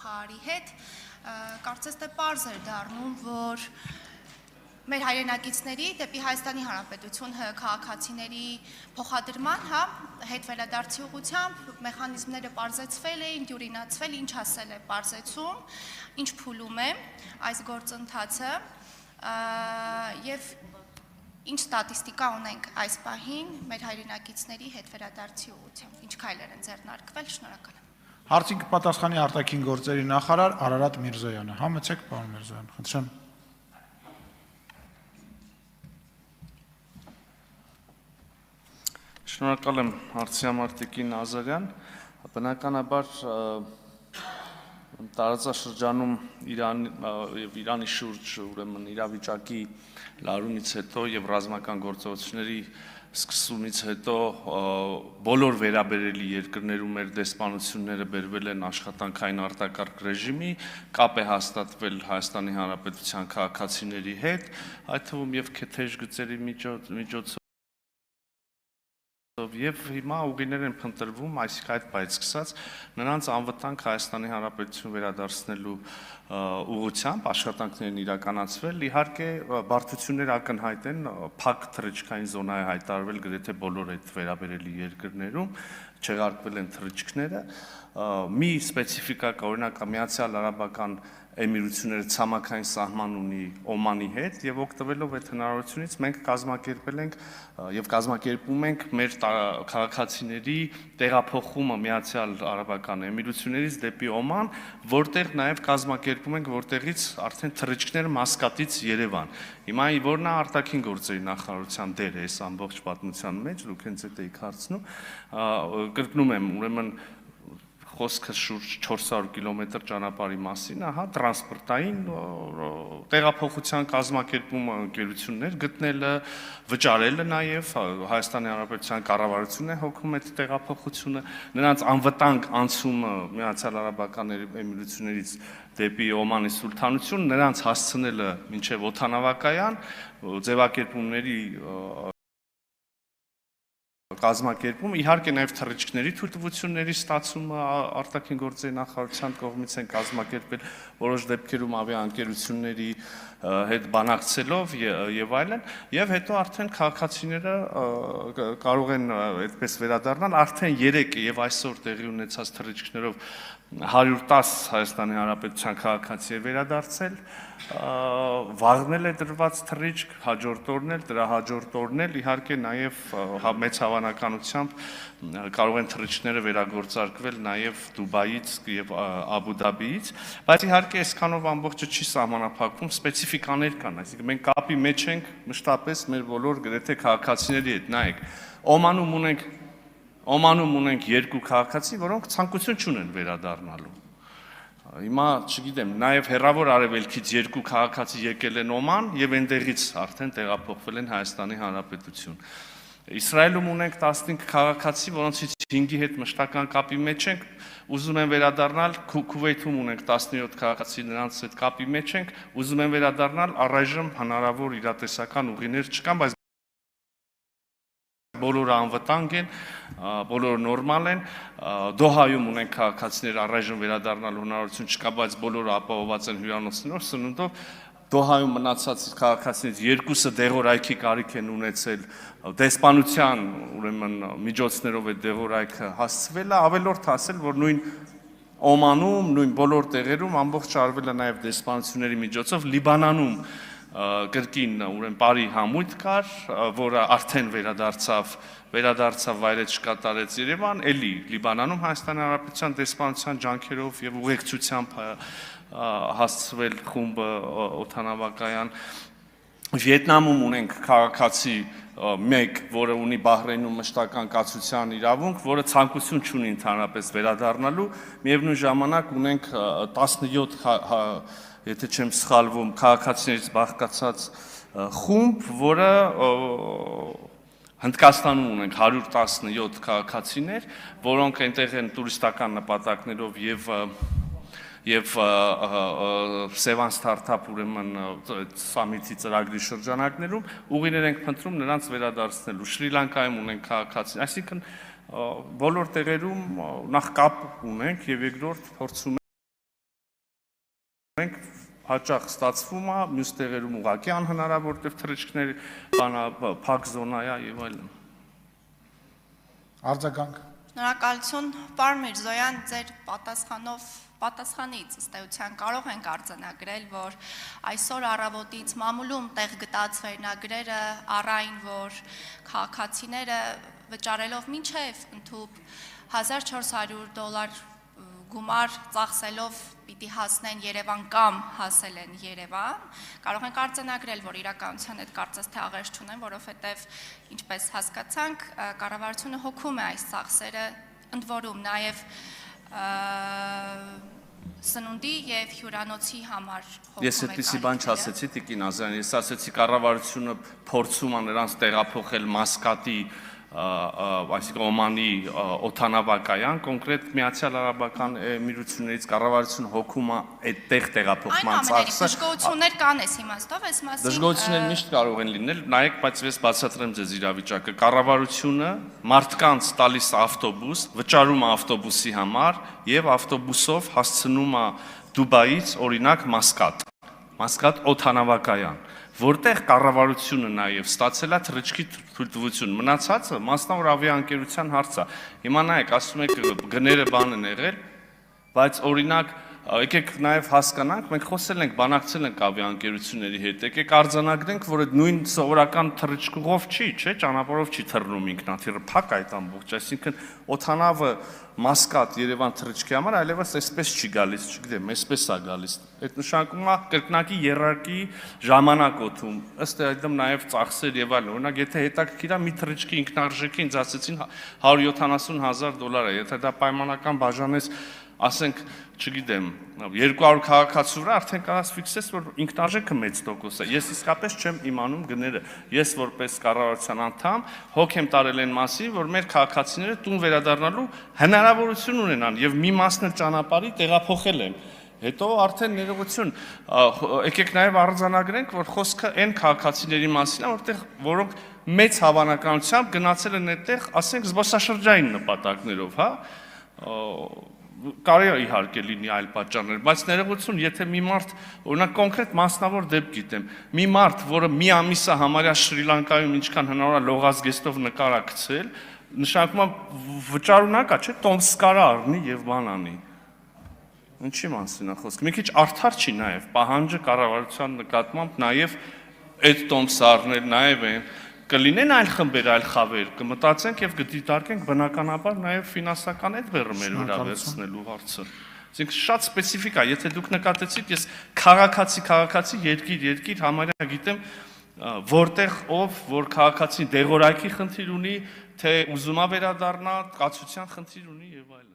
նախարարի հետ, կարծես թե պարզ էր դառնում, որ մեր հայրենակիցների դեպի Հայաստանի Հանրապետություն քաղաքացիների փոխադրման, հետ վերադարձի ուղղությամբ մեխանիզմները պարզեցվել էին, դյուրինացվել, ինչ ասել է պարզեցում, ինչ փուլում է այս գործընթացը եւ ինչ ստատիստիկա ունենք այս պահին մեր հայրենակիցների հետ վերադարձի ուղղությամբ, ինչ քայլեր են ձեռնարկվել, շնորհակալ եմ։ Հարցին կպատասխանի արտաքին գործերի նախարար Արարատ Միրզոյանը։ Համեցեք, պարոն Միրզոյան, խնդրեմ։ Շնորհակալ եմ հարցի համար Տիկին Ազարյան, բնականաբար տարածաշրջանում Իրանի շուրջ ուրեմն իրավիճակի լարումից հետո եւ ռազմական գործողությունների սկսումից հետո բոլոր վերաբերելի երկրներում մեր դեսպանությունները բերվել են աշխատանքային արտակարգ ռեժիմի, կապ է հաստատվել Հայաստանի Հանրապետության քաղաքացիների հետ, այդ թվում եւ քեթեժ գծերի միջոցով Եվ հիմա ուղիներ են փնտրվում, այսինքն այդ պայծ սկսած նրանց անվտանգ Հայաստանի Հանրապետություն վերադարձնելու ուղղությամբ աշխատանքներն իրականացվել, իհարկե բարդություններ ակնհայտ են, փակ թռիչքային զոնա է հայտարարվել գրեթե բոլոր այդ վերաբերելի երկրներում, չեղարկվել են թռիչքները, մի սպეციფიკա կա, օրինակ Միացյալ Արաբական Էմիրությունները ցամաքային սահման ունի Օմանի հետ եւ օգտվելով այդ հնարավորությունից մենք կազմակերպել ենք եւ կազմակերպում ենք մեր քաղաքացիների տեղափոխումը Միացյալ Արաբական Էմիրություններից դեպի Օման, որտեղ նաեւ կազմակերպում ենք որտեղից արդեն թռիչքները Մասկատից Երևան։ Հիմա որն է արտաքին գործերի նախարարության դերը այս ամբողջ պատմության մեջ, դուք հենց այդ եք հարցնում, կրկնում եմ, ուրեմն խոսքը շուրջ 400 կիլոմետր ճանապարհի մասին, տրանսպորտային տեղափոխության կազմակերպում ընկերություններ գտնելը, վճարելը նաև Հայաստանի Հանրապետության կառավարությունն է հոգում այդ տեղափոխությունը, նրանց անվտանգ անցումը Միացյալ Արաբական Էմիրություններից դեպի Օմանի Սուլթանություն, նրանց հասցնելը մինչև օդանավակայան, ձևակերպումների կազմակերպում, իհարկե նաև թռիչքների թույլտվությունների ստացումը արտաքին գործերի նախարարության կողմից են կազմակերպել որոշ դեպքերում ավիաընկերությունների հետ բանակցելով եւ այլն, եւ հետո արդեն քաղաքացիները կարող են այդպես վերադառնալ, արդեն 3 եւ այսօր տեղի ունեցած թռիչքներով 110 Հայաստանի Հանրապետության քաղաքացի է վերադարձել, վաղնել է դրված թռիչք, հաջորդ օրն էլ, դրա հաջորդ օրն էլ, իհարկե նաև մեծ հավանականությամբ կարող են թռիչքները վերագործարկվել նաև Դուբայից եւ Աբու Դաբիից, բայց իհարկե այսքանով ամբողջը չի սահմանափակվում, սպეციფიկաներ կան, այսինքն մենք կապի մեջ ենք մշտապես մեր բոլոր գրեթե քաղաքացիների հետ, նայեք, Օմանում ունենք 2 քաղաքացի, որոնք ցանկություն չունեն վերադառնալու։ Հիմա, չգիտեմ, նաև հեռավոր արևելքից 2 քաղաքացի եկել են Օման եւ այնտեղից արդեն տեղափոխվել են Հայաստանի Հանրապետություն։ Իսրայելում ունենք 15 քաղաքացի, որոնցից 5-ի հետ մշտական կապի մեջ ենք, ուզում են վերադառնալ, Քուվեյթում ունենք 17 քաղաքացի, նրանց հետ կապի մեջ ենք, ուզում են վերադառնալ, առայժմ հնարավոր իրատեսական ուղիներ չկան, բայց բոլորը անվտանգ են, բոլորը նորմալ են, Դոհայում ունենք քաղաքացիներ առայժմ վերադառնալու հնարավորություն չկա, բայց բոլորը ապահովված են հյուրանոցներով, սնունդով, Դոհայում մնացած քաղաքացիներից 2-ը դեղորայքի կարիք են ունեցել, դեսպանության ուրեմն միջոցներով այդ դեղորայքը հասցվել է, ավելորդ ասել, որ նույն Օմանում, նույն բոլոր տեղերում ամբողջ արվել է նաև դեսպանությունների միջոցով, Լիբանանում կրկին ուրեմն բարի համույթ կար, որը արդեն վերադարձավ վայրեջք կատարեց Երևան, էլի Լիբանանում Հայաստանի Հանրապետության դեսպանության ջանքերով եւ ուղեկցությամբ հասցվել խումբը օդանավակայան, Վիետնամում ունենք քաղաքացի մեկ, որը ունի Բահրեյնում մշտական կացության իրավունք, որը ցանկություն չունի ընդհանրապես վերադառնալու, միևնույն ժամանակ ունենք 17 եթե չեմ սխալվում, քաղաքացիներից բաղկացած խումբ, որը Հնդկաստանում ունենք 117 քաղաքացիներ, որոնք այնտեղ են տուրիստական նպատակներով եւ Sevan Startup ուրեմն սամիթի ծրագրի շրջանակներում ուղիներ ենք փնտրում նրանց վերադարձնելու։ Շրի Լանկայում ունենք քաղաքացի, այսինքն բոլոր տեղերում նախ կապ ունենք եւ երկրորդ փորձում Մենք հաճախ ստացվում է, մյուս տեղերում ուղղակի անհնարավոր, որտեղ թռիչքներ փակ զոնա է եւ այլն։ Արձագանք։ Շնորհակալություն, պարոն Միրզոյան, ձեր պատասխանից ըստ էության կարող ենք արձանագրել, որ այսօր առավոտից մամուլում տեղ գտած վերնագրերը առային, որ քաղաքացիները վճարելով մինչև ընդհուպ $1400 գումար ծախսելով պիտի հասնեն Երևան կամ հասել են Երևան, կարող ենք արձանագրել, որ իրականության հետ կարծես թե աղերս չունեն, որովհետև ինչպես հասկացանք, կառավարությունը հոգում է այս ծախսերը, ընդ որում նաև սնունդի եւ հյուրանոցի համար հոգում է։ Ես այդպիսի բան չասեցի Տիկին Ազարյան, ես ասեցի կառավարությունը փորձում է նրանց տեղափոխել Մասկատի այսինքն Օմանի օդանավակայան, կոնկրետ Միացյալ Արաբական Էմիրություններից կառավարությունը հոգում է այդտեղ տեղափոխման ծախսը։ Դժգոհություններ կան այս իմաստով, այս մասին։ Դժգոհություններ միշտ կարող են լինել, նայեք, բայց ես բացատրեմ ձեզ իրավիճակը։ Կառավարությունը մարդկանց տալիս ավտոբուս, վճարում է ավտոբուսի համար եւ ավտոբուսով հասցնում է Դուբայից օրինակ Մասկատ օդանավակայան, որտեղ կառավարությունը նաև ստացել է թռիչքի թույլտվություն։ Մնացածը մասնավոր ավիաընկերության հարց է։ Հիմա նայեք, ասում եք գները բան են եղել, բայց օրինակ եկեք նաև հասկանանք, մենք խոսել ենք, բանակցել ենք ավիաընկերությունների հետ, եկեք արձանագրենք, որ այդ նույն սովորական թռիչքով չի, չէ, ճանապարհով չի թռնում ինքնաթիռը, փակ այդ ամբողջ, այսինքն օդանավը Մասկատ Երևան թռիչքի համար այլևս այսպես չի գալիս, չգիտեմ, այսպես է գալիս։ Այդ նշանակում է կրկնակի երարկի ժամանակ օդում, ըստ այդմ նաև ծախսեր եւ այլն։ Օրինակ, եթե հետաքրքիր է մի թռիչքի ինքնարժեքը ինձ ասեցին $170,000 է, եթե դա պայմանական բաժանես, ասենք, չգիտեմ, 200 քաղաքացու վրա արդեն կարաս ֆիքսես, որ ինքնարժեքը մեծ տոկոս է։ Ես իսկապես չեմ իմանում գները։ Ես որպես կառավարության անդամ հոգ եմ տարել այն մասին, որ մեր քաղաքացիները տուն վերադառնալու հնարավորություն ունենան եւ մի մասն էլ ճանապարհի տեղափոխել են։ Հետո արդեն ներողություն, եկեք նաև արձանագրենք, որ խոսքը այն քաղաքացիների մասին է, որոնք մեծ հավանականությամբ գնացել են այդտեղ, ասենք, զբոսաշրջային նպատակներով, հա։ Կարելի է իհարկե լինի այլ պատճառներ, բայց ներողություն, եթե մի մարդ, օրինակ կոնկրետ մասնավոր դեպք գիտեմ, մի մարդ, որը մի ամիսը համարյա Շրի Լանկայում ինչքան հնարավոր է լողազգեստով նկար է գցել, նշանակում է վճարունակ է, չէ՞, տոմս կարա առնի եւ բան անի։ Ինչի մասին է խոսքը։ Մի քիչ արդար չի նաև պահանջը կառավարության նկատմամբ նաև այդ տոմսը առնել, նաև այն կլինեն այլ խմբեր, այլ խավեր, կմտածենք եւ կդիտարկենք բնականաբար նաեւ ֆինանսական այդ բեռը մեր վրա վերցնելու հարցը։ Այսինքն շատ սպეციფიկ է, եթե դուք նկատեցիք, ես քաղաքացի, երկիր համարյա գիտեմ, որտեղ ով որ քաղաքացին դեղորայքի խնդիր ունի, թե ուզում է վերադառնա, կացության խնդիր ունի եւ այլն։